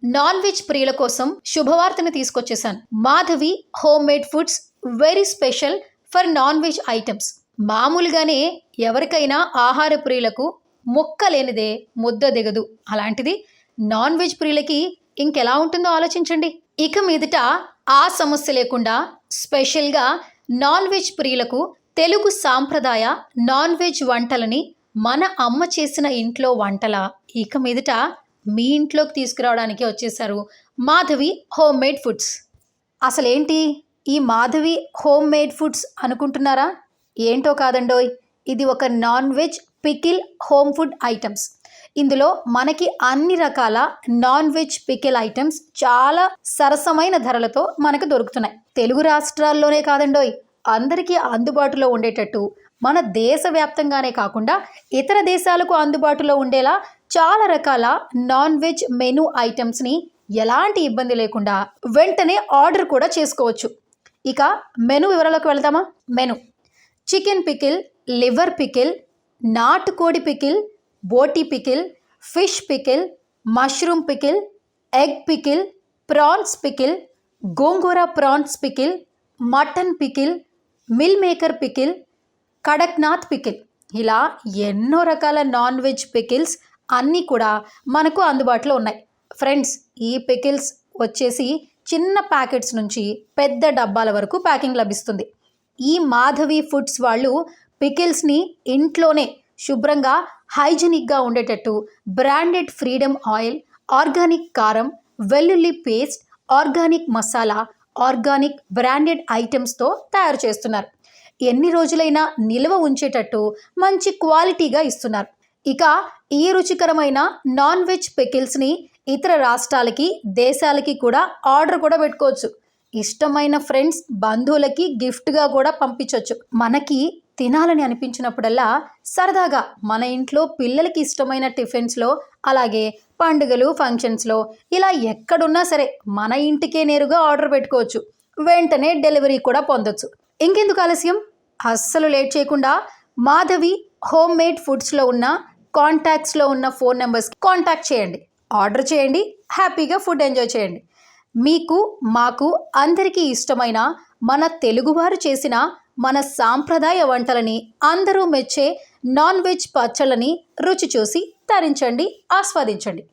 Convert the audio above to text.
Non veg ప్రియుల కోసం శుభవార్తను తీసుకొచ్చేసాను. Madhavi home made foods very special for non veg items. మామూలుగానే ఎవరికైనా ఆహార ప్రియులకు ముక్క లేనిదే ముద్ద దిగదు. అలాంటిది నాన్ వెజ్ ప్రియులకి ఇంకెలా ఉంటుందో ఆలోచించండి. ఇక మీదట ఆ సమస్య లేకుండా స్పెషల్గా నాన్ వెజ్ ప్రియులకు తెలుగు సాంప్రదాయ నాన్ వెజ్ వంటలని మన అమ్మ చేసిన ఇంట్లో వంటల ఇక మీదట మీ ఇంట్లోకి తీసుకురావడానికి వచ్చేసారు మాధవి హోమ్ మేడ్ ఫుడ్స్. అసలేంటి ఈ మాధవి హోమ్ మేడ్ ఫుడ్స్ అనుకుంటున్నారా? ఏంటో కాదండోయ్, ఇది ఒక non veg pickle home food items. ఇందులో మనకి అన్ని రకాల నాన్ వెజ్ పికిల్ ఐటమ్స్ చాలా సరసమైన ధరలతో మనకు దొరుకుతున్నాయి. తెలుగు రాష్ట్రాల్లోనే కాదండోయ్, అందరికీ అందుబాటులో ఉండేటట్టు మన దేశవ్యాప్తంగానే కాకుండా ఇతర దేశాలకు అందుబాటులో ఉండేలా చాలా రకాల నాన్ వెజ్ మెనూ ఐటమ్స్ని ఎలాంటి ఇబ్బంది లేకుండా వెంటనే ఆర్డర్ కూడా చేసుకోవచ్చు. ఇక మెనూ వివరాలకు వెళ్దామా? Menu: chicken pickle, liver pickle, నాటుకోడి పికిల్, బోటి pickle, fish pickle, mushroom pickle, egg pickle, prawns pickle, gongura prawns pickle, mutton pickle, meal maker pickle, Kadaknath pickle, ఇలా ఎన్నో రకాల నాన్ వెజ్ పికిల్స్ అన్నీ కూడా మనకు అందుబాటులో ఉన్నాయి. ఫ్రెండ్స్, ఈ పికిల్స్ వచ్చేసి చిన్న ప్యాకెట్స్ నుంచి పెద్ద డబ్బాల వరకు ప్యాకింగ్ లభిస్తుంది. ఈ మాధవి ఫుడ్స్ వాళ్ళు పికిల్స్ని ఇంట్లోనే శుభ్రంగా హైజీనిక్గా ఉండేటట్టు బ్రాండెడ్ ఫ్రీడమ్ ఆయిల్, ఆర్గానిక్ కారం, వెల్లుల్లి paste, organic masala, organic branded ఐటమ్స్తో తయారు చేస్తున్నారు. ఎన్ని రోజులైనా నిల్వ ఉంచేటట్టు మంచి క్వాలిటీగా ఇస్తున్నారు. ఇక ఈ రుచికరమైన నాన్ వెజ్ పికిల్స్ని ఇతర రాష్ట్రాలకి, దేశాలకి కూడా ఆర్డర్ కూడా పెట్టుకోవచ్చు. ఇష్టమైన ఫ్రెండ్స్, బంధువులకి గిఫ్ట్గా కూడా పంపించవచ్చు. మనకి తినాలని అనిపించినప్పుడల్లా సరదాగా మన ఇంట్లో పిల్లలకి ఇష్టమైన టిఫిన్స్లో, అలాగే పండుగలు, ఫంక్షన్స్లో ఇలా ఎక్కడున్నా సరే మన ఇంటికే నేరుగా ఆర్డర్ పెట్టుకోవచ్చు. వెంటనే డెలివరీ కూడా పొందొచ్చు. ఇంకెందుకు ఆలస్యం? అస్సలు లేట్ చేయకుండా మాధవి హోమ్ మేడ్ ఫుడ్స్లో ఉన్న కాంటాక్ట్స్లో ఉన్న ఫోన్ నెంబర్స్కి కాంటాక్ట్ చేయండి, ఆర్డర్ చేయండి, హ్యాపీగా ఫుడ్ ఎంజాయ్ చేయండి. మీకు, మాకు, అందరికీ ఇష్టమైన మన తెలుగువారు చేసిన మన సాంప్రదాయ వంటలని, అందరూ మెచ్చే నాన్ వెజ్ పచ్చళ్ళని రుచి చూసి తరించండి, ఆస్వాదించండి.